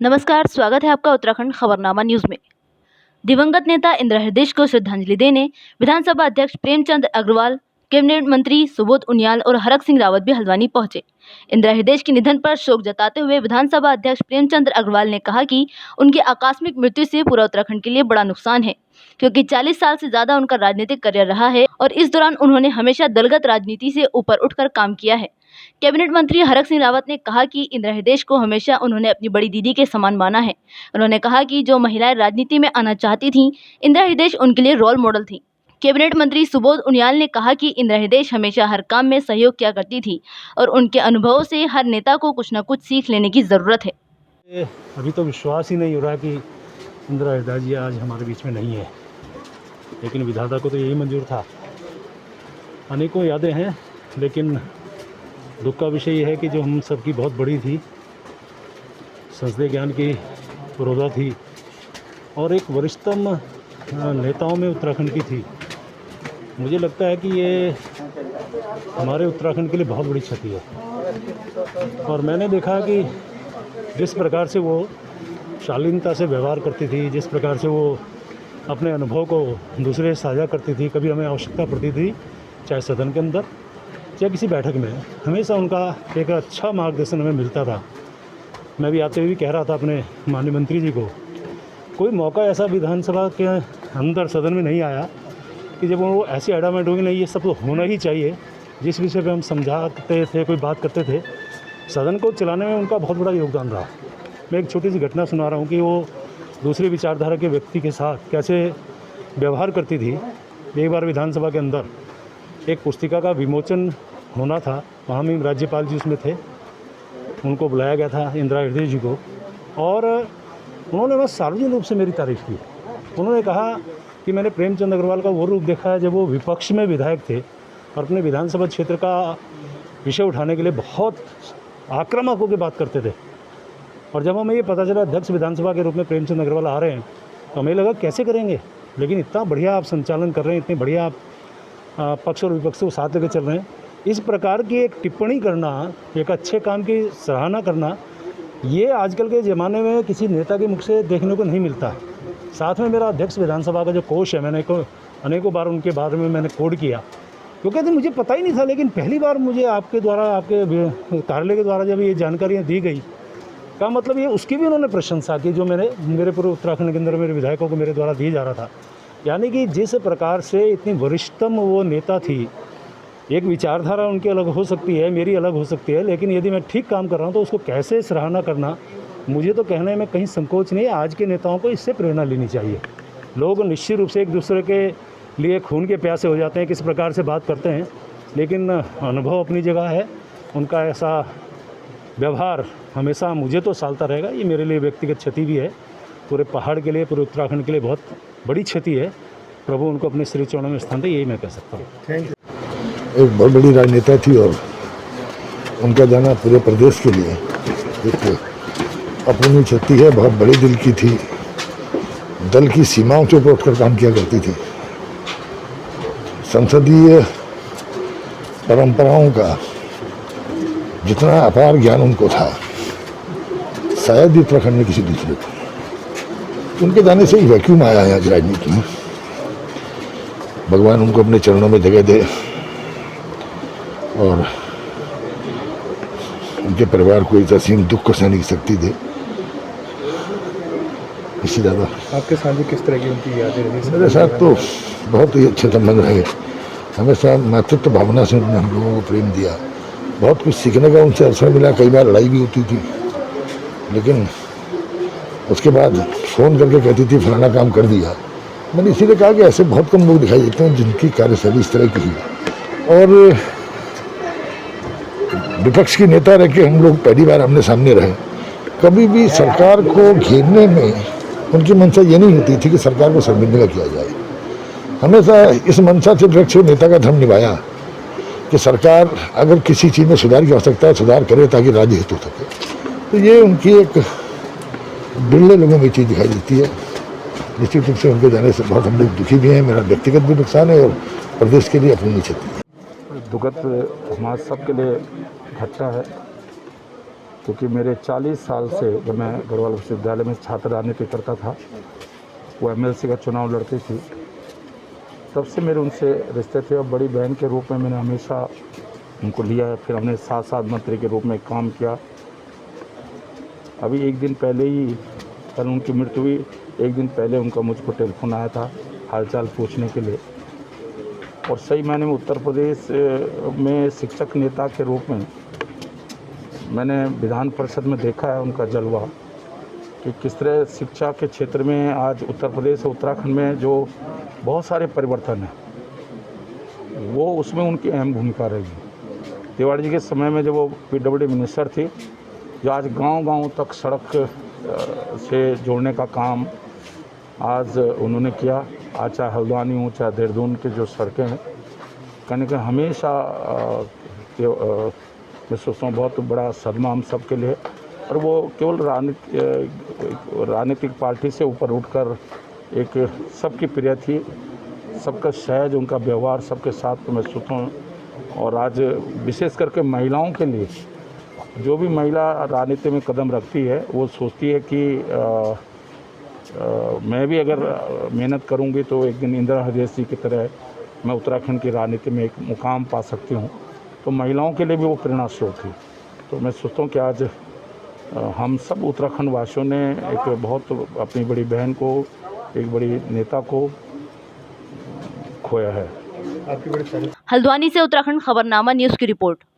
नमस्कार, स्वागत है आपका उत्तराखंड खबरनामा न्यूज में। दिवंगत नेता इंदिरा हृदय को श्रद्धांजलि देने विधानसभा अध्यक्ष प्रेमचंद अग्रवाल, कैबिनेट मंत्री सुबोध उनियाल और हरक सिंह रावत भी हल्द्वानी पहुंचे। इंदिरा हृदय के निधन पर शोक जताते हुए विधानसभा अध्यक्ष प्रेमचंद अग्रवाल ने कहा कि उनकी आकस्मिक मृत्यु से पूरा उत्तराखंड के लिए बड़ा नुकसान है, क्योंकि 40 साल से ज्यादा उनका राजनीतिक करियर रहा है और इस दौरान उन्होंने हमेशा दलगत राजनीति से ऊपर उठकर काम किया है। कैबिनेट मंत्री हरक सिंह रावत ने कहा कि इंदिरा हृदय को हमेशा उन्होंने अपनी बड़ी दीदी के समान माना है। उन्होंने कहा कि जो महिलाएं राजनीति में आना चाहती थीं, इंदिरा हृदय उनके लिए रोल मॉडल थी। कैबिनेट मंत्री सुबोध उनियाल ने कहा कि इंदिरा हृदय हमेशा हर काम में सहयोग किया करती थी और उनके अनुभवों से हर नेता को कुछ न कुछ सीख लेने की जरूरत है। अभी तो विश्वास ही नहीं हो रहा कि इंदिरा हृदय जी आज हमारे बीच में नहीं है, लेकिन विधाता को तो यही मंजूर था। अनेकों यादें हैं, लेकिन दुख का विषय यह है कि जो हम सबकी बहुत बड़ी थी, संसदीय ज्ञान की पुरोधा थी और एक वरिष्ठतम नेताओं में उत्तराखंड की थी। मुझे लगता है कि ये हमारे उत्तराखंड के लिए बहुत बड़ी क्षति है। और मैंने देखा कि जिस प्रकार से वो शालीनता से व्यवहार करती थी, जिस प्रकार से वो अपने अनुभव को दूसरे से साझा करती थी, कभी हमें आवश्यकता पड़ती थी, चाहे सदन के अंदर या किसी बैठक में, हमेशा उनका एक अच्छा मार्गदर्शन हमें मिलता था। मैं भी आते हुए कह रहा था अपने माननीय मंत्री जी को, कोई मौका ऐसा विधानसभा के अंदर सदन में नहीं आया कि जब वो ऐसी एडामेंट होगी, नहीं ये सब तो होना ही चाहिए। जिस विषय पे हम समझाते थे, कोई बात करते थे, सदन को चलाने में उनका बहुत बड़ा योगदान रहा। मैं एक छोटी सी घटना सुना रहा हूँ कि वो दूसरी विचारधारा के व्यक्ति के साथ कैसे व्यवहार करती थी। एक बार विधानसभा के अंदर एक पुस्तिका का विमोचन होना था, वहाँ में राज्यपाल जी उसमें थे, उनको बुलाया गया था, इंदिरा हृदय जी को, और उन्होंने बस सार्वजनिक रूप से मेरी तारीफ़ की। उन्होंने कहा कि मैंने प्रेमचंद अग्रवाल का वो रूप देखा है जब वो विपक्ष में विधायक थे और अपने विधानसभा क्षेत्र का विषय उठाने के लिए बहुत आक्रामक होकर बात करते थे। और जब हमें ये पता चला अध्यक्ष विधानसभा के रूप में प्रेमचंद अग्रवाल आ रहे हैं, तो हमें लगा कैसे करेंगे, लेकिन इतना बढ़िया आप संचालन कर रहे हैं, इतने बढ़िया आप पक्ष और विपक्ष को साथ लेकर चल रहे हैं। इस प्रकार की एक टिप्पणी करना, एक अच्छे काम की सराहना करना, ये आजकल के ज़माने में किसी नेता के मुख से देखने को नहीं मिलता। साथ में मेरा अध्यक्ष विधानसभा का जो कोष है, मैंने अनेकों बार उनके बारे में मैंने कोड किया, क्योंकि मुझे पता ही नहीं था, लेकिन पहली बार मुझे आपके द्वारा, आपके कार्यालय के द्वारा जब ये जानकारियाँ दी गई, का मतलब ये उसकी भी उन्होंने प्रशंसा की जो मेरे पूरे उत्तराखंड के अंदर मेरे विधायकों को मेरे द्वारा दिया जा रहा था। यानी कि जिस प्रकार से इतनी वरिष्ठतम वो नेता थी, एक विचारधारा उनकी अलग हो सकती है, मेरी अलग हो सकती है, लेकिन यदि मैं ठीक काम कर रहा हूँ तो उसको कैसे सराहना करना, मुझे तो कहने में कहीं संकोच नहीं है। आज के नेताओं को इससे प्रेरणा लेनी चाहिए। लोग निश्चित रूप से एक दूसरे के लिए खून के प्यासे हो जाते हैं, किस प्रकार से बात करते हैं, लेकिन अनुभव अपनी जगह है। उनका ऐसा व्यवहार हमेशा मुझे तो सालता रहेगा। ये मेरे लिए व्यक्तिगत क्षति भी है, पूरे पहाड़ के लिए, पूरे उत्तराखंड के लिए बहुत बड़ी क्षति है। प्रभु उनको अपने श्री चरणों में स्थान दे, यही मैं कह सकता हूँ। Thank you. एक बहुत बड़ी राजनेता थी और उनका जाना पूरे प्रदेश के लिए एक अपनी क्षति है। बहुत बड़े दिल की थी, दल की सीमाओं के ऊपर उठकर काम किया करती थी। संसदीय परंपराओं का जितना अपार ज्ञान उनको था, शायद उत्तराखंड में किसी दूसरे को। उनके जाने से ही वैक्यूम आया है आज राजनीति में। भगवान उनको अपने चरणों में जगह दे और उनके परिवार को इस असीम दुख को सहने की शक्ति दे। इससे ज़्यादा आपके साथ भी किस तरह की उनकी यादें रही? मेरे साथ तो बहुत ही अच्छे संबंध रहे। हमेशा मातृत्व भावना से उन्होंने हम लोगों को प्रेम दिया। बहुत कुछ सीखने का उनसे अवसर मिला। कई बार लड़ाई भी होती थी, लेकिन उसके बाद फ़ोन करके कहती थी फलाना काम कर दिया। मैंने इसीलिए कहा कि ऐसे बहुत कम लोग दिखाई देते हैं जिनकी कार्यशैली इस तरह की है। और विपक्ष की नेता रह के हम लोग पहली बार आमने सामने रहे। कभी भी सरकार को घेरने में उनकी मंशा ये नहीं होती थी कि सरकार को शर्मिंदा किया जाए। हमेशा इस मंशा से विपक्ष नेता का धर्म निभाया कि सरकार अगर किसी चीज़ में सुधार की आवश्यकता है, सुधार करे ताकि राज्य हित हो सके। तो ये उनकी एक बिरले लोगों में चीज़ दिखाई देती है। निश्चित रूप से उनके जाने से बहुत हम लोग दुखी भी हैं। मेरा व्यक्तिगत भी नुकसान है और प्रदेश के लिए अपूर्णीय क्षति है। दुखद हमारे सबके लिए घटना है। क्योंकि मेरे 40 साल से जब मैं गढ़वाल विश्वविद्यालय में छात्र राजनीति करता था, वो एमएलसी का चुनाव लड़ती थी, तब से मेरे उनसे रिश्ते थे और बड़ी बहन के रूप में मैंने हमेशा उनको लिया है। फिर हमने साथ साथ मंत्री के रूप में काम किया। अभी एक दिन पहले ही, कल उनकी मृत्यु हुई, एक दिन पहले उनका मुझको टेलीफोन आया था हालचाल पूछने के लिए। और सही मायने में उत्तर प्रदेश में शिक्षक नेता के रूप में मैंने विधान परिषद में देखा है उनका जलवा, कि किस तरह शिक्षा के क्षेत्र में आज उत्तर प्रदेश और उत्तराखंड में जो बहुत सारे परिवर्तन हैं, वो उसमें उनकी अहम भूमिका रहेगी। तिवारी जी के समय में जब वो पीडब्ल्यूडी मिनिस्टर थी, जो आज गांव-गांव तक सड़क से जोड़ने का काम आज उन्होंने किया। आज चाहे हल्द्वानी हो चाहे देहरादून की जो सड़कें हैं, कहीं ना कहीं हमेशा मैं सोचता हूँ बहुत बड़ा सदमा हम सब के लिए। और वो केवल राजनीतिक पार्टी से ऊपर उठकर एक सबकी प्रिय थी, सबका सहज उनका व्यवहार सबके साथ, तो मैं सोचता हूँ। और आज विशेष करके महिलाओं के लिए, जो भी महिला राजनीति में कदम रखती है, वो सोचती है कि मैं भी अगर मेहनत करूंगी तो एक दिन इंदिरा हृदय जी की तरह मैं उत्तराखंड की राजनीति में एक मुकाम पा सकती हूं। तो महिलाओं के लिए भी वो प्रेरणा स्रोत थी। तो मैं सोचता हूं कि आज हम सब उत्तराखंड वासियों ने एक बहुत अपनी बड़ी बहन को, एक बड़ी नेता को खोया है। आपकी बड़ी तारीफ हल्द्वानी से उत्तराखंड खबरनामा न्यूज़ की रिपोर्ट।